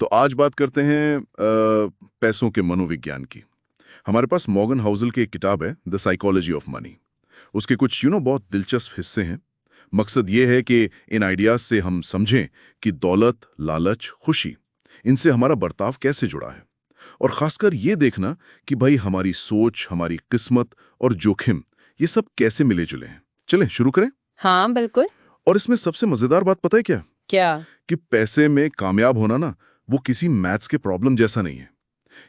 तो आज बात करते हैं पैसों के मनोविज्ञान की। हमारे पास मॉर्गन हाउसल की एक किताब है, द साइकोलॉजी ऑफ मनी। उसके कुछ बहुत दिलचस्प हिस्से हैं। मकसद ये है कि इन आइडियाज से हम समझें कि दौलत, लालच, खुशी, इनसे हमारा बर्ताव कैसे जुड़ा है। और खासकर ये देखना कि भाई हमारी सोच, हमारी किस्मत और जोखिम, ये सब कैसे मिले जुले हैं। चलें शुरू करें। हाँ बिल्कुल। और इसमें सबसे मजेदार बात पता है क्या? क्या? कि पैसे में कामयाब होना ना, वो किसी मैथ्स के प्रॉब्लम जैसा नहीं है।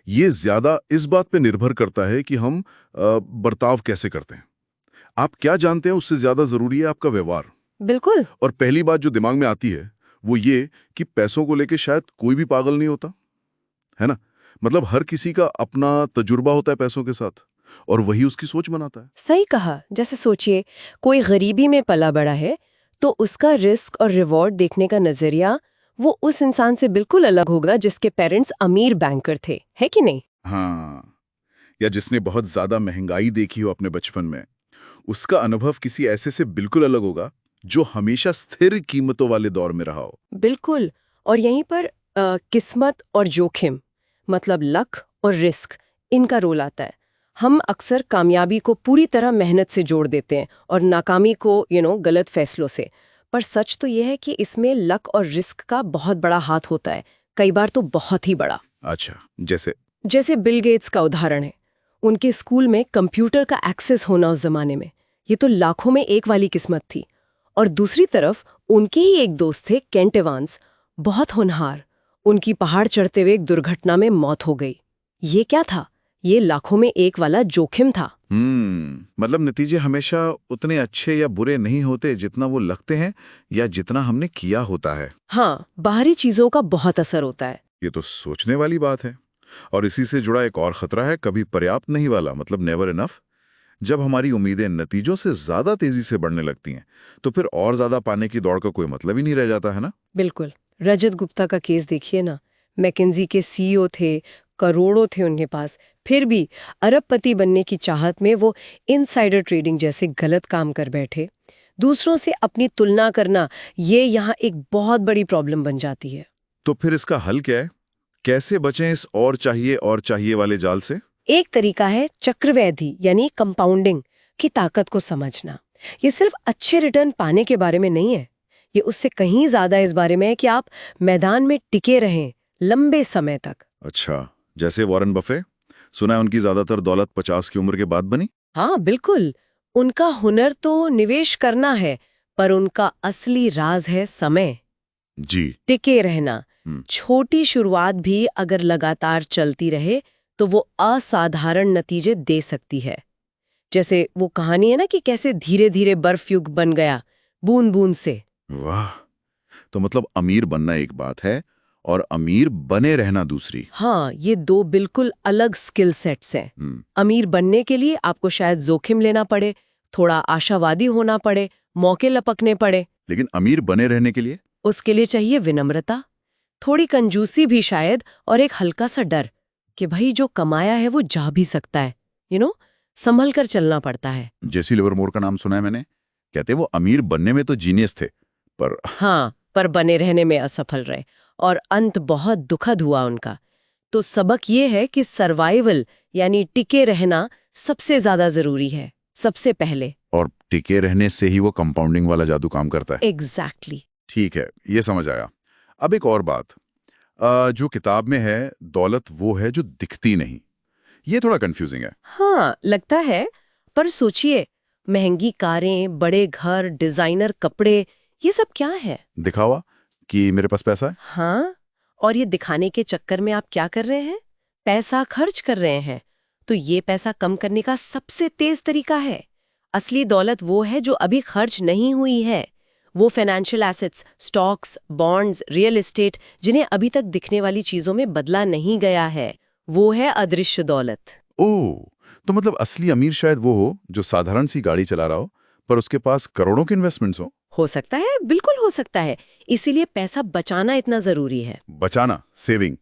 ये ज्यादा इस बात पे निर्भर करता है कि हम बर्ताव कैसे करते हैं। आप क्या जानते हैं, उससे ज्यादा जरूरी है आपका व्यवहार। बिल्कुल। और पहली बात जो दिमाग में आती है वो ये कि पैसों को लेके शायद कोई भी पागल नहीं होता, है ना। मतलब हर किसी का अपना तजुर्बा होता है पैसों के साथ, और वही उसकी सोच बनाता है। सही कहा। जैसे सोचिए, कोई गरीबी में पला बड़ा है तो उसका रिस्क और रिवॉर्ड देखने का नजरिया वो उस इंसान से बिल्कुल अलग होगा जिसके पेरेंट्स अमीर बैंकर थे, है कि नहीं? हाँ, या जिसने बहुत ज्यादा महंगाई देखी हो अपने बचपन में, उसका अनुभव किसी ऐसे से बिल्कुल अलग होगा जो हमेशा स्थिर कीमतों वाले दौर में रहा हो। बिल्कुल। और यहीं पर किस्मत और जोखिम, मतलब लक और रिस्क, इनका रोल आता है। हम अक्सर कामयाबी को पूरी तरह मेहनत से जोड़ देते हैं और नाकामी को गलत फैसलों से। पर सच तो यह है कि इसमें लक और रिस्क का बहुत बड़ा हाथ होता है, कई बार तो बहुत ही बड़ा। अच्छा, जैसे? जैसे बिल गेट्स का उदाहरण है। उनके स्कूल में कंप्यूटर का एक्सेस होना उस जमाने में, ये तो लाखों में एक वाली किस्मत थी। और दूसरी तरफ उनके ही एक दोस्त थे, केंट एवांस, बहुत होनहार। उनकी पहाड़ चढ़ते हुए एक दुर्घटना में मौत हो गई। ये क्या था? ये लाखों में एक वाला जोखिम था। मतलब नतीजे हमेशा उतने अच्छे या बुरे नहीं होते जितना वो लगते हैं या जितना हमने किया होता है। हाँ, बाहरी चीजों का बहुत असर होता है। ये तो सोचने वाली बात है। और इसी से जुड़ा एक और खतरा है, कभी पर्याप्त नहीं वाला, मतलब नेवर इनफ। जब हमारी उम्मीदें नतीजों से ज्यादा तेजी से बढ़ने लगती हैं, तो फिर और ज्यादा पाने की दौड़ का कोई मतलब ही नहीं रह जाता, है ना। बिल्कुल। रजत गुप्ता का केस देखिए ना। मैकेंजी के सीईओ थे, करोड़ों थे उनके पास, फिर भी अरबपति बनने की चाहत में वो इनसाइडर ट्रेडिंग जैसे गलत काम कर बैठे। दूसरों से अपनी तुलना करना, ये यहाँ एक बहुत बड़ी प्रॉब्लम बन जाती है। तो फिर इसका हल क्या है? कैसे बचें इस और चाहिए वाले जाल से? एक तरीका है चक्रवृद्धि यानी कंपाउंडिंग की ताकत को समझना। ये सिर्फ अच्छे रिटर्न पाने के बारे में नहीं है, ये उससे कहीं ज्यादा इस बारे में है कि आप मैदान में टिके रहें लंबे समय तक। अच्छा, जैसे वॉरेन बफे, सुना है उनकी ज्यादातर दौलत 50 की उम्र के बाद बनी। हाँ बिल्कुल। उनका हुनर तो निवेश करना है, पर उनका असली राज है समय, जी। टिके रहना। हम्म। छोटी शुरुआत भी अगर लगातार चलती रहे तो वो असाधारण नतीजे दे सकती है। जैसे वो कहानी है ना कि कैसे धीरे धीरे बर्फ युग बन गया, बूंद बूंद से। वाह, तो मतलब अमीर बनना एक बात है और अमीर बने रहना दूसरी। हाँ, ये दो बिल्कुल अलग स्किल सेट्स हैं। हम्म। अमीर बनने के लिए आपको शायद जोखिम लेना पड़े, थोड़ा आशावादी होना पड़े, मौके लपकने पड़े। लेकिन अमीर बने रहने के लिए? उसके लिए चाहिए विनम्रता, थोड़ी कंजूसी भी शायद, और एक हल्का सा डर कि भाई जो कमाया है वो जा भी सकता है। संभल कर चलना पड़ता है। जेसी लिवरमोर का नाम सुना है मैंने। कहते वो अमीर बनने में तो जीनियस थे, पर हाँ, पर बने रहने में असफल रहे और अंत बहुत दुखद हुआ उनका। तो सबक ये है कि सर्वाइवल यानी टिके रहना सबसे ज्यादा जरूरी है, सबसे पहले। और टिके रहने से ही वो कंपाउंडिंग वाला जादू काम करता है। एग्जैक्टली। ठीक है, ये समझ आया। अब एक और बात, जो किताब में है, दौलत वो है जो दिखती नहीं, ये थोड़ा कंफ्यूजिंग है। हाँ लगता है, पर सोचिए, महंगी कारें, बड़े घर, डिजाइनर कपड़े, ये सब क्या है? दिखावा कि मेरे पास पैसा है। हाँ, और ये दिखाने के चक्कर में आप क्या कर रहे हैं? पैसा खर्च कर रहे हैं। तो ये पैसा कम करने का सबसे तेज तरीका है। असली दौलत वो है जो अभी खर्च नहीं हुई है। वो financial assets, stocks, bonds, real estate, जिन्हें अभी तक दिखने वाली चीजों में बदला नहीं गया है, वो है अदृश्य दौलत। ओह, तो मतलब असली अमीर शायद वो हो जो साधारण सी गाड़ी चला रहा हो, पर उसके पास करोड़ों के इन्वेस्टमेंट्स हो सकता है, बिल्कुल हो सकता है। इसीलिए पैसा बचाना इतना जरूरी है। बचाना, सेविंग,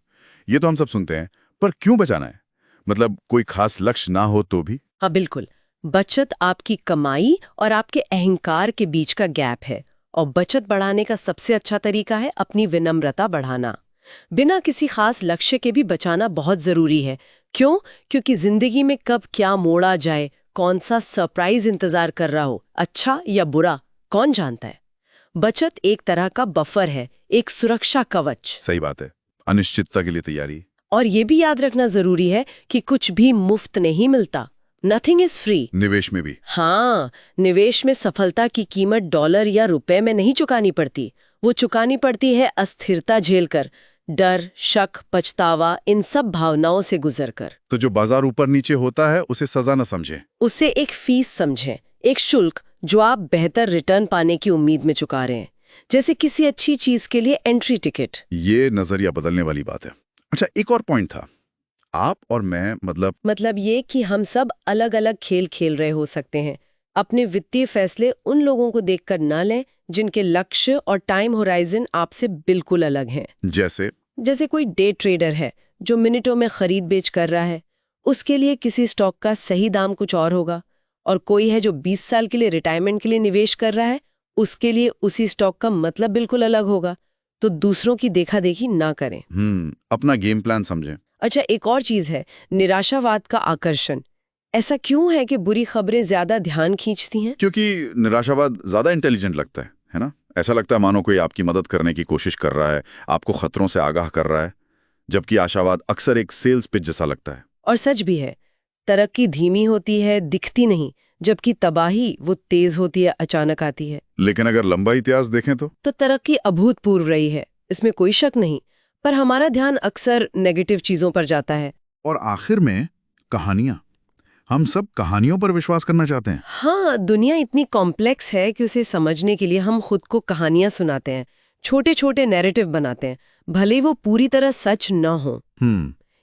ये तो हम सब सुनते हैं, पर क्यों बचाना है? मतलब कोई खास लक्ष्य ना हो तो भी? हाँ बिल्कुल। बचत आपकी कमाई और आपके अहंकार के बीच का गैप है, और बचत बढ़ाने का सबसे अच्छा तरीका है अपनी विनम्रता बढ़ाना। बिना किसी खास लक्ष्य के भी बचाना बहुत जरूरी है। क्यों? क्योंकि जिंदगी में कब क्या मोड़ आ जाए, कौन सा सरप्राइज इंतजार कर रहा हो, अच्छा या बुरा, कौन जानता है। बचत एक तरह का बफर है, एक सुरक्षा कवच। सही बात है, अनिश्चितता के लिए तैयारी। और ये भी याद रखना जरूरी है कि कुछ भी मुफ्त नहीं मिलता। Nothing is free. निवेश में भी। हाँ, निवेश में सफलता की कीमत डॉलर या रुपए में नहीं चुकानी पड़ती। वो चुकानी पड़ती है अस्थिरता झेलकर, डर, शक, पछतावा, इन सब भावनाओं से गुजरकर। तो जो बाजार ऊपर नीचे होता है उसे सजा न समझें। उसे एक फीस समझें, एक शुल्क जो आप बेहतर रिटर्न पाने की उम्मीद में चुका रहे हैं, जैसे किसी अच्छी चीज के लिए एंट्री टिकट। ये नजरिया बदलने वाली बात है। अच्छा, एक और पॉइंट था, आप और मैं मतलब ये कि हम सब अलग अलग खेल खेल रहे हो सकते हैं। अपने वित्तीय फैसले उन लोगों को देखकर ना लें जिनके लक्ष्य और टाइम होराइजन आपसे बिल्कुल अलग हैं। जैसे कोई डे ट्रेडर है जो मिनटों में खरीद बेच कर रहा है, उसके लिए किसी स्टॉक का सही दाम कुछ और होगा, और कोई है जो 20 साल के लिए रिटायरमेंट के लिए निवेश कर रहा है, उसके लिए उसी स्टॉक का मतलब बिल्कुल अलग होगा। तो दूसरों की देखा देखी ना करें। अपना गेम प्लान समझें। अच्छा, एक और चीज है, निराशावाद का आकर्षण। ऐसा क्यों है कि बुरी खबरें ज्यादा ध्यान खींचती हैं? क्योंकि निराशावाद ज्यादा इंटेलिजेंट लगता है ना? ऐसा लगता है मानो कोई आपकी मदद करने की कोशिश कर रहा है, आपको खतरों से आगाह कर रहा है, जबकि आशावाद अक्सर एक सेल्स पिच जैसा लगता है। और सच भी है, तरक्की धीमी होती है, दिखती नहीं, जबकि तबाही वो तेज होती है, अचानक आती है। लेकिन अगर लंबा इतिहास देखें तो तरक्की अभूतपूर्व रही है, इसमें कोई शक नहीं, पर हमारा ध्यान अक्सर नेगेटिव चीजों पर जाता है। और आखिर में कहानियां, हम सब कहानियों पर विश्वास करना चाहते हैं। हाँ, दुनिया इतनी कॉम्प्लेक्स है कि उसे समझने के लिए हम खुद को कहानियां सुनाते हैं, छोटे छोटे नैरेटिव बनाते हैं, भले वो पूरी तरह सच न हो।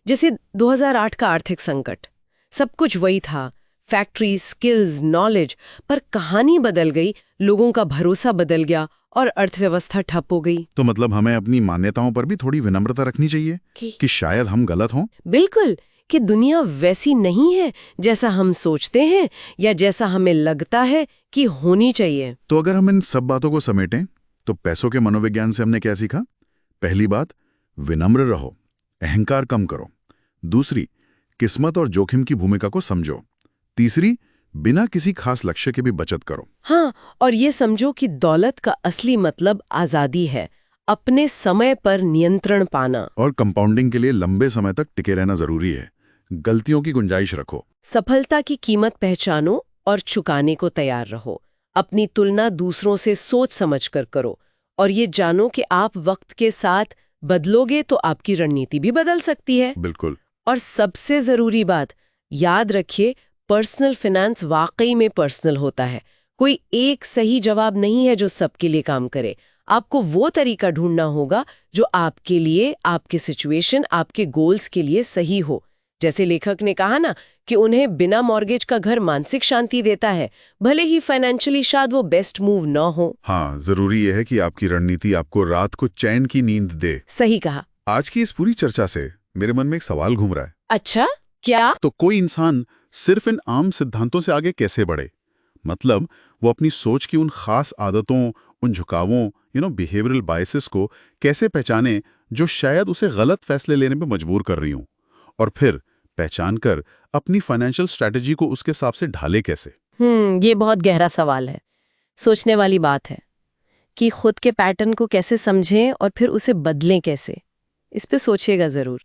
जैसे 2008 का आर्थिक संकट, सब कुछ वही था, फैक्ट्री, स्किल्स, नॉलेज, पर कहानी बदल गई, लोगों का भरोसा बदल गया और अर्थव्यवस्था ठप हो गई। तो मतलब हमें अपनी मान्यताओं पर भी थोड़ी विनम्रता रखनी चाहिए कि शायद हम गलत हों। बिल्कुल, कि दुनिया वैसी नहीं है जैसा हम सोचते हैं या जैसा हमें लगता है कि होनी चाहिए। तो अगर हम इन सब बातों को समेटें तो पैसों के मनोविज्ञान से हमने क्या सीखा? पहली बात, विनम्र रहो, अहंकार कम करो। दूसरी, किस्मत और जोखिम की भूमिका को समझो। तीसरी, बिना किसी खास लक्ष्य के भी बचत करो। हाँ, और ये समझो कि दौलत का असली मतलब आजादी है, अपने समय पर नियंत्रण पाना। और कंपाउंडिंग के लिए लंबे समय तक टिके रहना जरूरी है। गलतियों की गुंजाइश रखो। सफलता की कीमत पहचानो और चुकाने को तैयार रहो। अपनी तुलना दूसरों से सोच समझकर करो, और ये जानो कि आप वक्त के साथ बदलोगे तो आपकी रणनीति भी बदल सकती है। बिल्कुल। और सबसे जरूरी बात, याद रखिए, पर्सनल फाइनेंस वाकई में पर्सनल होता है। कोई एक सही जवाब नहीं है जो सबके लिए काम करे। आपको वो तरीका ढूंढना होगा जो आपके लिए, आपके सिचुएशन, आपके गोल्स के लिए सही हो। जैसे लेखक ने कहा ना कि उन्हें बिना मॉर्गेज का घर मानसिक शांति देता है, भले ही फाइनेंशियली शायद वो बेस्ट मूव न हो। हाँ, जरूरी यह है कि आपकी रणनीति आपको रात को चैन की नींद दे। सही कहा। आज की इस पूरी चर्चा से मेरे मन में एक सवाल घूम रहा है। अच्छा, क्या? तो कोई इंसान सिर्फ इन आम सिद्धांतों से आगे कैसे बढ़े? मतलब वो अपनी सोच की उन खास आदतों, उन झुकावों, बिहेवियरल बायसेस को कैसे पहचाने जो शायद उसे गलत फैसले लेने में मजबूर कर रही हूं, और फिर पहचान कर अपनी फाइनेंशियल स्ट्रैटेजी को उसके हिसाब से ढाले कैसे? ये बहुत गहरा सवाल है, सोचने वाली बात है कि खुद के पैटर्न को कैसे समझें और फिर उसे बदलें कैसे। इस पे सोचिएगा जरूर।